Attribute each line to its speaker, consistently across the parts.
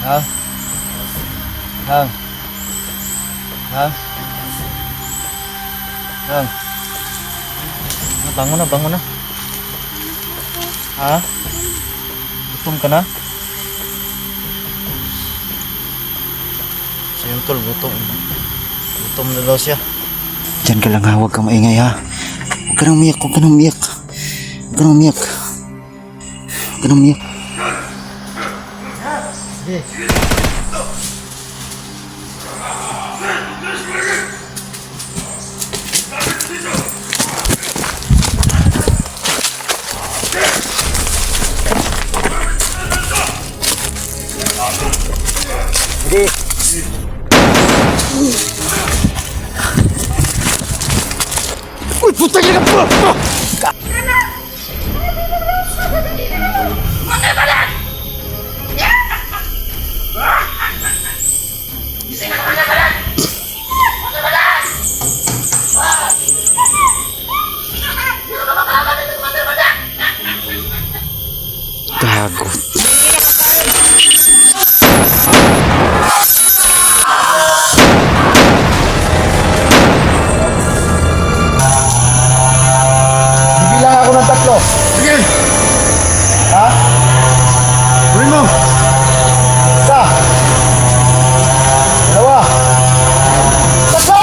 Speaker 1: Ha? Hang. Hang. Hang. Bangun na, bangun na. Ha? Gutom ka na? So yun tol, gutom. Gutom na daw siya.
Speaker 2: Diyan ka lang ha, huwag kang maingay ha. Huwag ka nang umiyak, huwag ka nang umiyak. Huwag ka nang umiyak. Huwag ka nang umiyak.
Speaker 1: Sige.
Speaker 2: Uy, puta ka po! Gago.
Speaker 1: Bibilang ako ng 3.
Speaker 2: Sige!
Speaker 1: Ha?
Speaker 2: Gawin mo!
Speaker 1: Isa. Dalawa. Tatlo!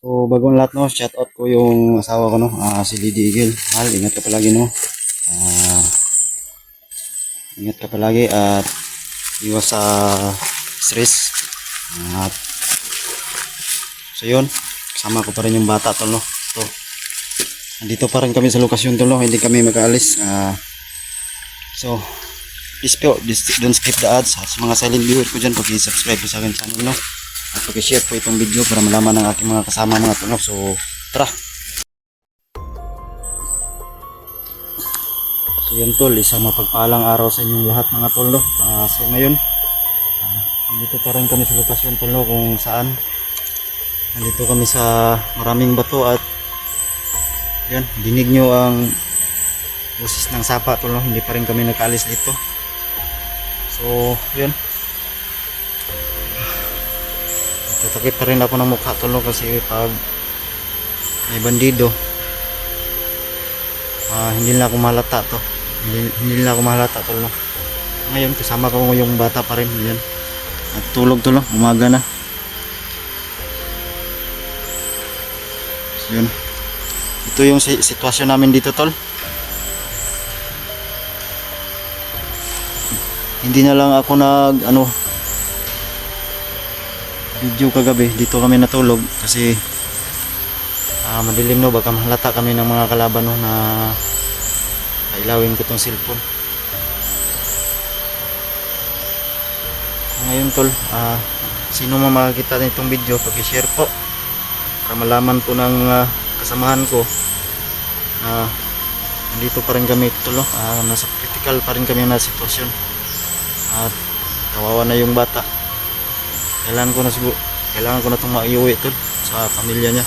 Speaker 2: So, bagong lahat no, shout out ko yung asawa ko no, si Lady Eagle. Mahal, ingat ka palagi no. Ingat ka palagi at iwas sa stress. At so yun, kasama ko pa rin yung bata tol no. So, nandito pa rin kami sa lokasyon tol no, hindi kami makaalis. So, please don't skip the ads. At sa mga silent viewers ko dyan, pag-subscribe po sa akin channel no. At pag-share po itong video para malaman ng aking mga kasama mga tunog. So, tara! So yan tol, isang mapagpalang araw sa inyong lahat mga tol no. So ngayon, nandito pa rin kami sa lokasyon tol no, kung saan nandito kami sa maraming bato at yan, dinig nyo ang boses ng sapa tol no, hindi pa rin kami nakaalis dito. So, yun. Tatakip pa rin ako ng mukha tol no, kasi pag may bandido hindi na ako mahalata to, hindi na ako mahalata tol no. Ngayon kasama ko yung bata pa rin yan. At tulog tol no, umaga na. So, yun. Ito yung sitwasyon namin dito tol. Hindi na lang ako nag video kagabi, dito kami natulog kasi madilim no, baka mahalata kami ng mga kalaban no, na kailawin ko tong cellphone. Ngayon tol, sino man makakita nitong video, pag-share po para malaman po ng kasamahan ko nandito pa rin kami tol no, nasa critical pa rin kami na sitwasyon at kawawa na yung bata. Kailangan ko na itong maiuwi tol sa pamilya niya.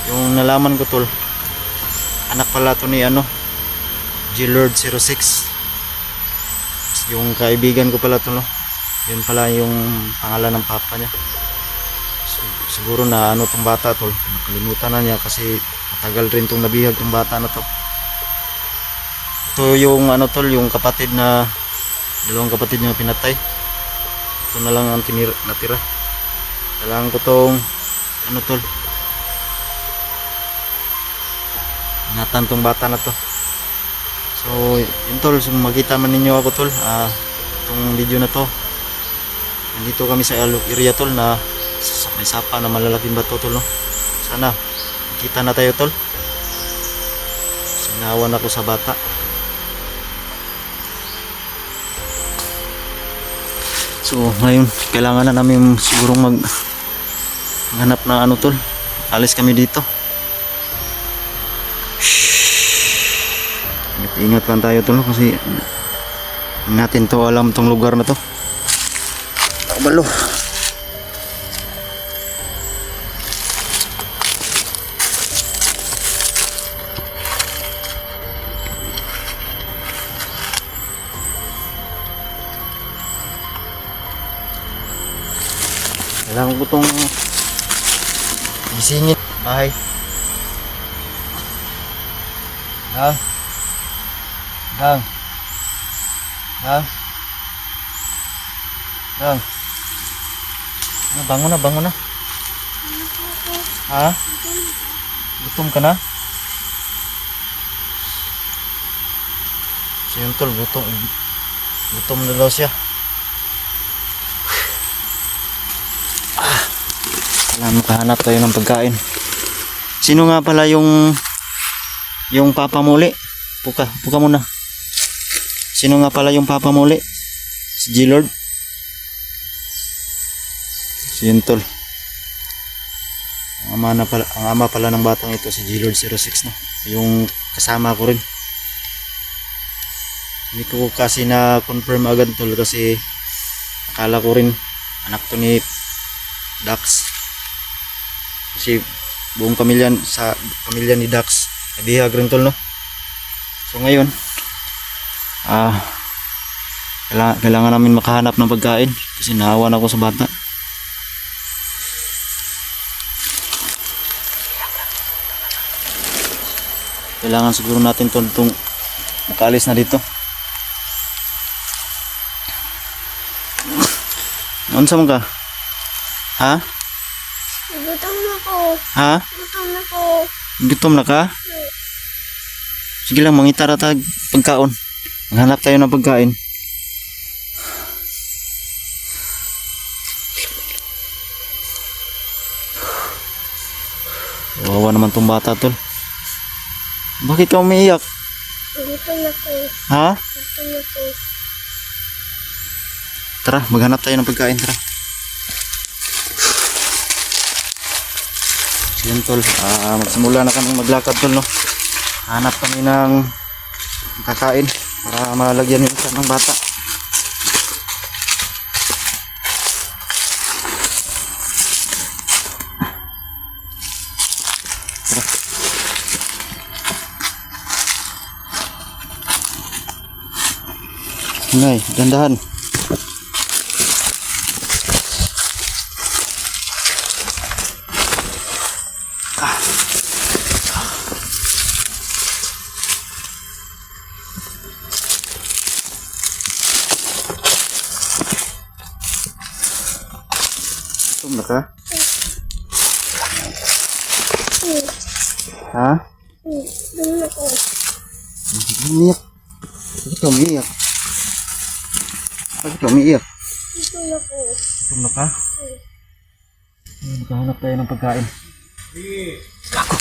Speaker 2: Yung nalaman ko tol, anak pala to ni G-Lord 06, yung kaibigan ko pala to no. Yun pala yung pangalan ng papa niya. So, siguro na tong bata tol, nakalimutan na niya kasi matagal rin tong nabihag tong bata na to. Ito yung tol, yung kapatid na dalawang kapatid niya pinatay. Ito na lang ang natira. Kailangan ko tong tol, ingatan tong bata na to. So yun tol, so makita man ninyo ako tol, itong video na to Nandito kami sa area tol na may sapa na malalaking bato tol, no? Sana kita na tayo tol. Sinawan ako sa bata. So ngayon kailangan na namin sigurong maghanap na ano tol. Alis kami dito. Ingat lang tayo tol kasi natin to alam tong lugar na to. Balo. Kailangan ko tong gisingin bahay. Gang. Gang. Gang. Gang. Bangun na, bangun na. Ha? Gutom ka na? Si Yuntol, gutom. Gutom na daw siya. Makahanap tayo ng pagkain. Sino nga pala yung papa muli? Puka muna. Sino nga pala yung papa muli? Si G-Lord? Si Yuntol. Ang ama pala ng batang ito si G-Lord 06 na. Yung kasama ko rin. Hindi ko kasi na confirm agad tol kasi akala ko rin anak to ni Dax. Kasi buong pamilya ni Dax nabihag rin tol, no? So ngayon kailangan namin makahanap ng pagkain kasi naawan ako sa bata. Kailangan siguro natin itong makaalis na dito. Unsa man ka? Ha?
Speaker 3: Gutom na po.
Speaker 2: Ha?
Speaker 3: Gutom na po.
Speaker 2: Gutom na ka? Sige lang, mangitara tag pagkaon. Maghanap tayo ng pagkain. Wawa naman tong bata tol. Bakit ka umiiyak?
Speaker 3: Gutom na po.
Speaker 2: Ha?
Speaker 3: Gutom na po.
Speaker 2: Tara, maghanap tayo ng pagkain, tara. Yan tol, magsimula na kami maglakad tol, no? Hanap kami ng kakain para malagyan yung isa ng bata. Tara. Ngay, dandahan. Gutom na ka? Ha?
Speaker 3: Gutom na po.
Speaker 2: Umiyak. Bakit ka umiyak? Bakit ka umiyak?
Speaker 3: Gutom na po.
Speaker 2: Gutom na ka? Maghahanap tayo ng pagkain. Gago!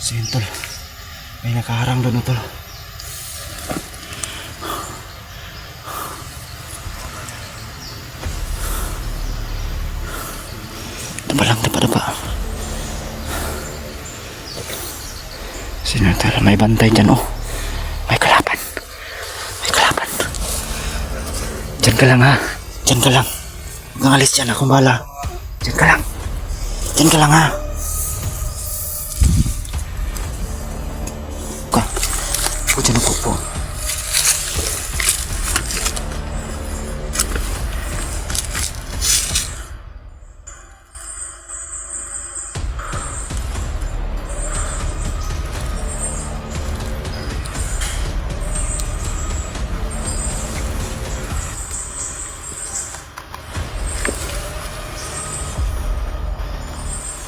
Speaker 2: Sige tol, may nakaharang doon tol. Dapa. Sino tol, may bantay dyan oh. May kalaban. Diyan ka lang ha. Diyan ka lang. Huwag kang alis dyan, akong bahala. Diyan ka lang ha. Ako dyan upo.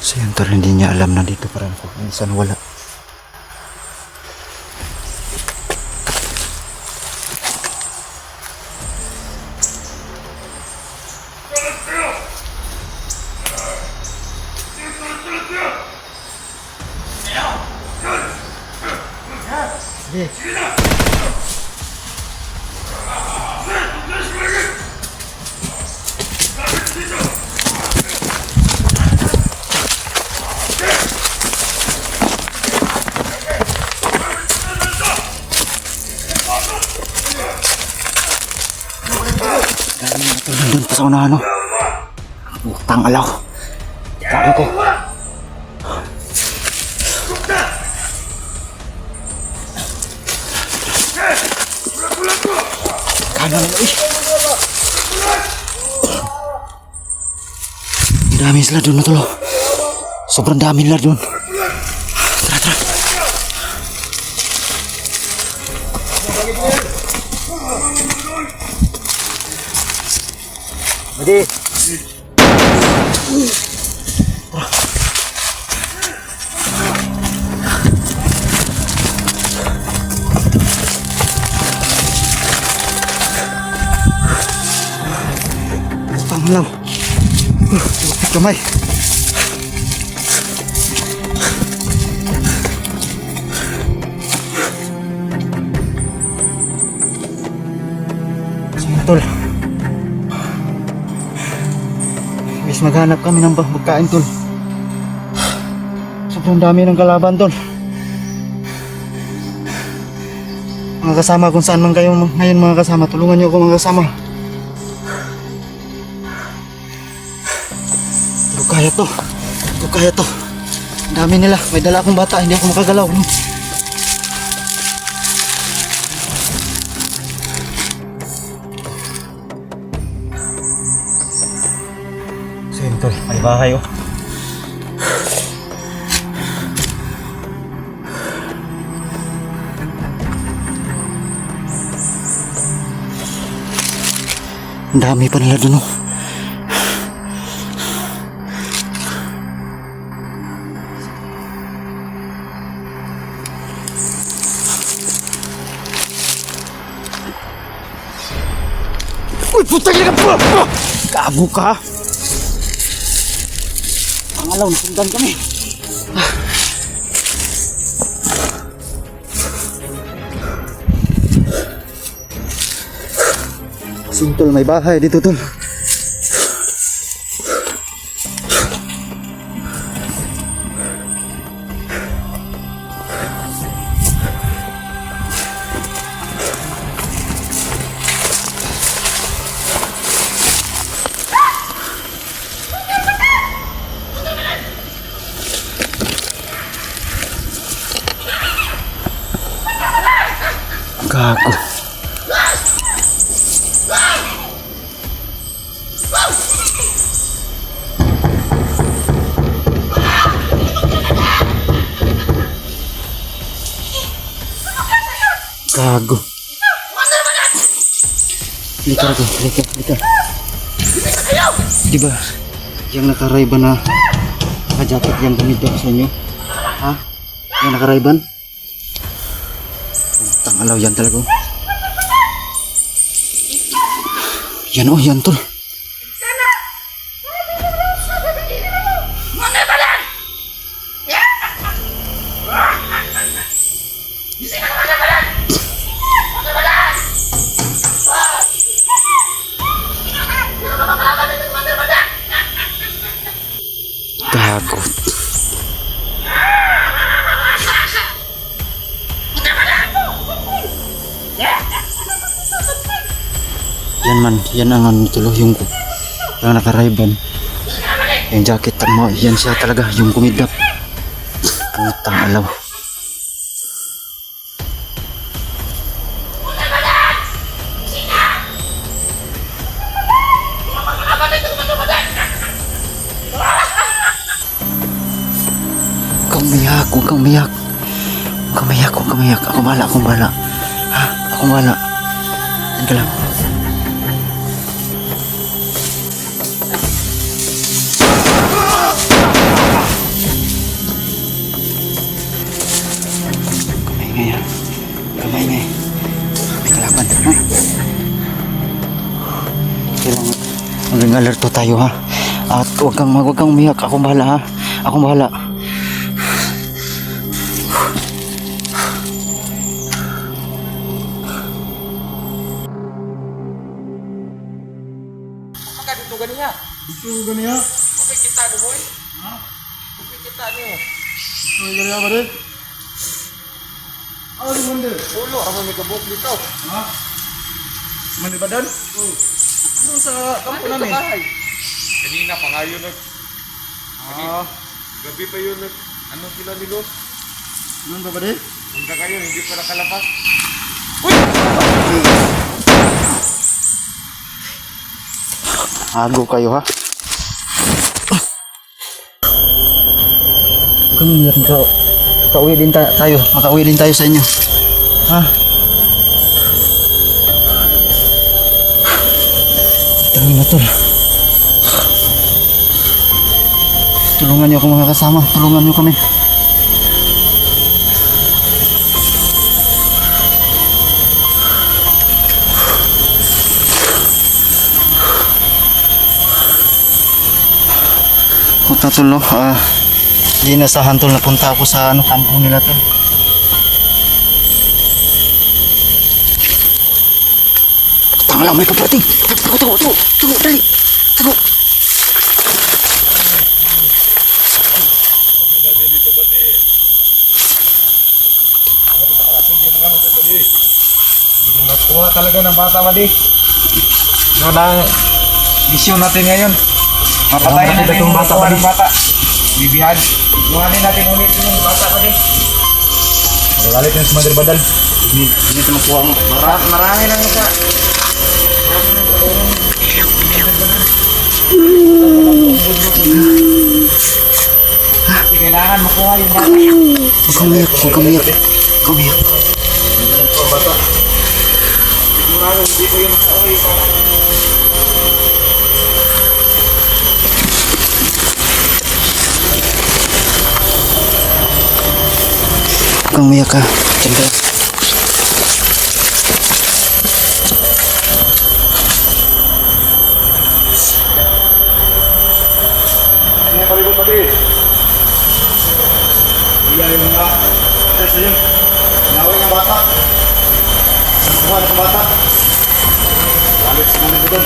Speaker 2: So yan Tol, hindi niya alam na dito parang ako. Minsan wala. Nandun pa sa unahan, no? Utang alaw. Tama ko. Kanan na, eh. Dami sila dun, Tol. Sobrang dami nila dun. Tara, tara. Badi. Pangalaw. Kamay. Tol. Guys, maghanap kami ng pagkain, Tol. Sobrang dami ng kalaban, Tol. Mga kasama, kung saan man kayo ngayon, mga kasama, tulungan niyo ako, mga kasama. Pero kaya to. Pero kaya to. Ang dami nila. May dala akong bata. Hindi ako makagalaw. So yun, Tol. May bahay, oh. Ang dami pa nila dun, oh. Uy, putang ina ka! Gago ka! Pangalaw, nasundan kami. Tol, may bahay dito, Tol. Gago. Gago. Halika rito, halika. Diba, yung nakarayban na naka-jacket yung gumito sa inyo? Ha? Yung nakarayban? Tangalaw yan talaga. Yan, oh, yan, Tol. Gago. Yan man, yan ang ano tulo, yung nakarayban. Yung jacket mo, yan siya talaga, yung kumidap. Putang alaw. Huwag kang umiyak. Huwag kang umiyak. Ako bahala. Ha? Ako bahala. Yan ka lang. Maging alerto tayo ha. At huwag kang umiyak. Ako bahala ha. Ako bahala.
Speaker 1: Dito ganiya.
Speaker 4: Okay, kita ni boy. Okay, kita ni.
Speaker 1: Dito ganiya ba rin? Ano yung mundo?
Speaker 4: Ulo, ako may kabuk dito.
Speaker 1: Ha? Manibadan? Oo. Ano sa kampo
Speaker 4: Ano
Speaker 1: namin?
Speaker 4: sa bahay? Kanina pa nga yun gabi pa yun ano sila ni Los?
Speaker 1: Ano ba ba rin?
Speaker 4: Hanggang ngayon, hindi pa nakalabas.
Speaker 2: Ago kayo ha. Huwag kang umiyak. Makauwi din tayo. Makauwi din tayo sa inyo. Ha? Tangin na tol. Tulungan niyo ako mga kasama. Tulungan niyo kami. Huwag na tol, no? Hindi nasahan tol. Napunta ako sa kampo nila tol. Tanga lang, may kaparating. Tago, dali. Tago.
Speaker 4: Nakuha talaga ng bata, Madi. Ano lang mission natin ngayon? Mapatayin natin yung bata. Bibihad. Kuhanin natin ulit yung bata, Madi.
Speaker 1: Magalit yung si Mother Badal.
Speaker 2: Hindi ito makuha mo.
Speaker 4: Marami lang ito. Hindi kailangan makuha yung bata.
Speaker 2: Huwag kang umiyak. Huwag kang umiyak. Huwag kang umiyak.
Speaker 4: Sigurado hindi ko yung okay ko.
Speaker 2: Huwag kang umiyak ha. Diyan ka lang.
Speaker 1: Ano yung palibot Madi? Iya yung mga kasi yun. Naway ng bata. Nakuha ng bata. Galit si Mother Badal.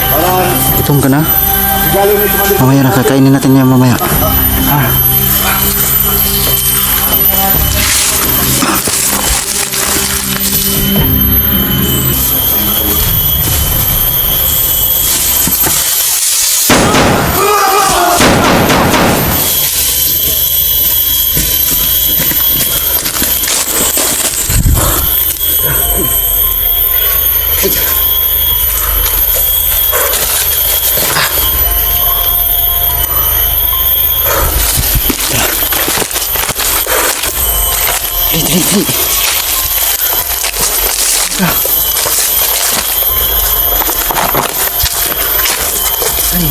Speaker 1: Parang
Speaker 2: Gutom ka na?
Speaker 1: sigalo na si Mother Badal.
Speaker 2: Mamaya na. Kakainin natin yan mamaya. Dali. Dali.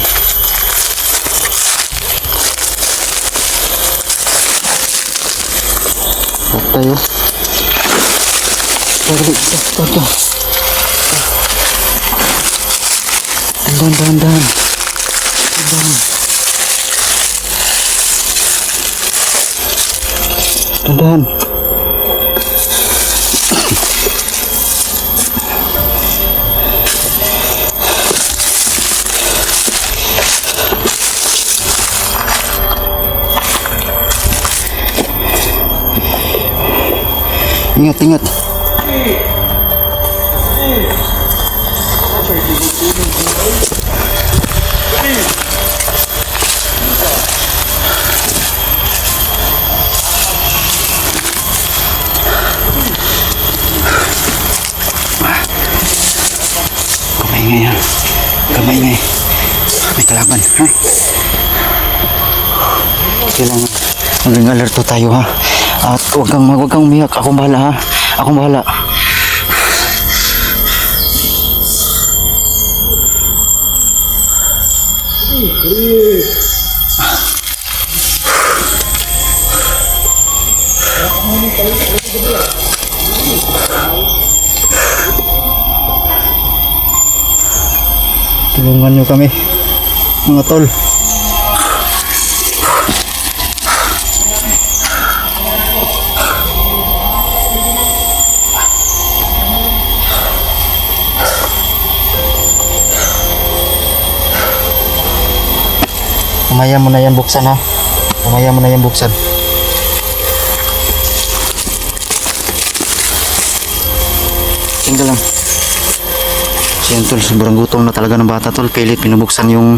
Speaker 2: Huwag tayo. Dali. Ito. Dahan. Dahan. Ingat. Kamay. May kalaban, ha? Kailangan maging alerto tayo, ha? At huwag kang umiyak. Ako bahala, ha? Ako bahala. Tulungan nyo kami, mga tol. Umaya mo na yan buksan ha. Umaya mo na yan buksan. Tinggal lang. So yun tol, sobrang gutom na talaga ng bata tol. Pilit pinubuksan yung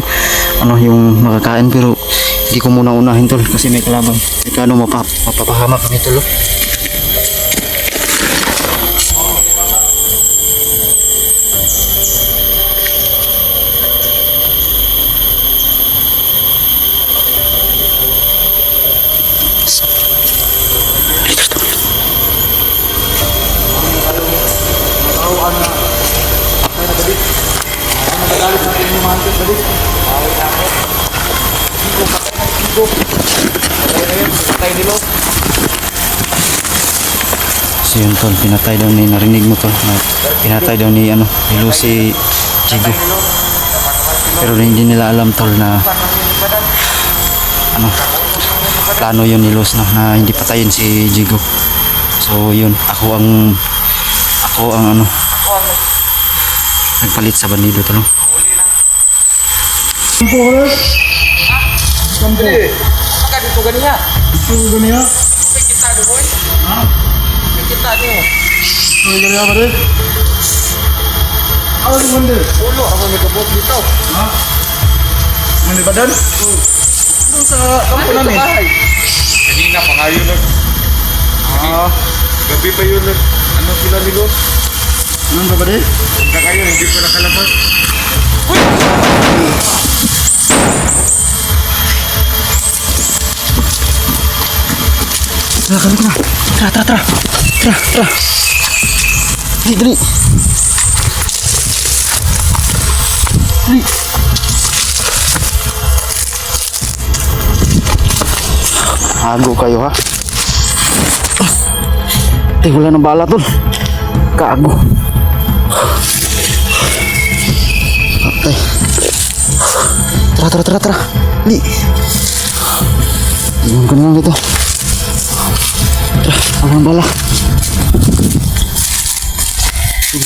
Speaker 2: yung makakain, pero hindi ko muna unahin tol kasi may kalaban. Ika mapapahama kami tol. So yun tol, pinatay daw ni, narinig mo tol, na pinatay daw ni ni Lucy Jigo. Pero hindi nila alam tol na plano yun ni Luz na hindi patayin si Jigo. So yun, ako ang nagpalit sa bandido tol.
Speaker 4: Maka dito ganiya.
Speaker 1: Ito ganyan.
Speaker 4: Kita doon. Kita niyo.
Speaker 1: Ito ganyan ba rin? Ano yung mandil?
Speaker 4: Ulo ako nagabot dito.
Speaker 1: Ha? Mandil ba dan?
Speaker 4: Doon sa kampo namin. Kanina pa kayo gabi pa yun sila ni Luz.
Speaker 1: Ano ba rin?
Speaker 4: Punta kayo, hindi ko nakalabas.
Speaker 2: Kali na. Tara. Dali. Hago kayo ha. Wala ng bala tol. Kago. Okay. Tara. Di. Tingnan ko na lang dito. Ang bala.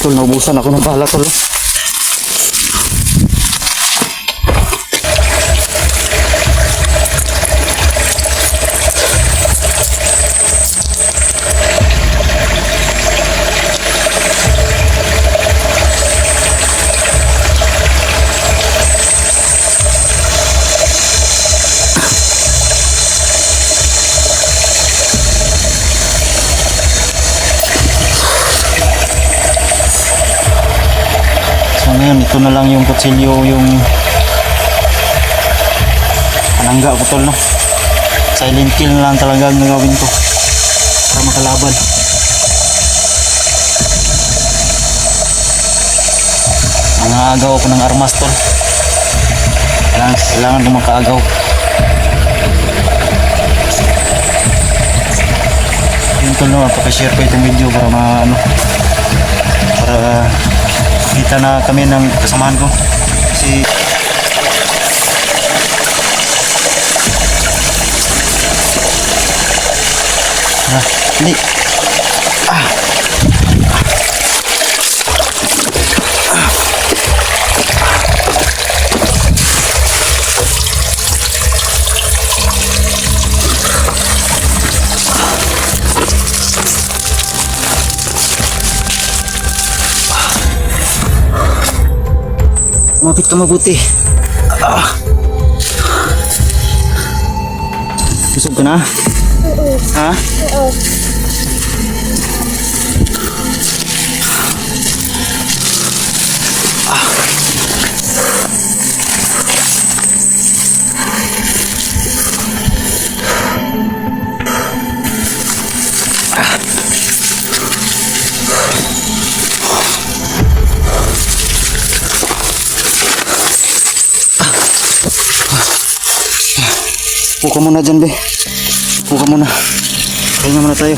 Speaker 2: Tol, naubusan ako ng bala tol. Ngayon, ito na lang yung kutsilyo, yung panangga ko tol, no? Silent kill na lang talaga ang gagawin ko para makalaban. Nangagaw ako ng armas tol. Kailangan ko makaagaw. Yun tol, no? Pakishare ko itong video para para kita na kami ng kasamahan ko kasi hindi Kumapit ka mabuti. Busog ka na? Ha?
Speaker 3: Oo.
Speaker 2: Upo ka muna dyan, be. Upo ka muna. Pahinga muna tayo.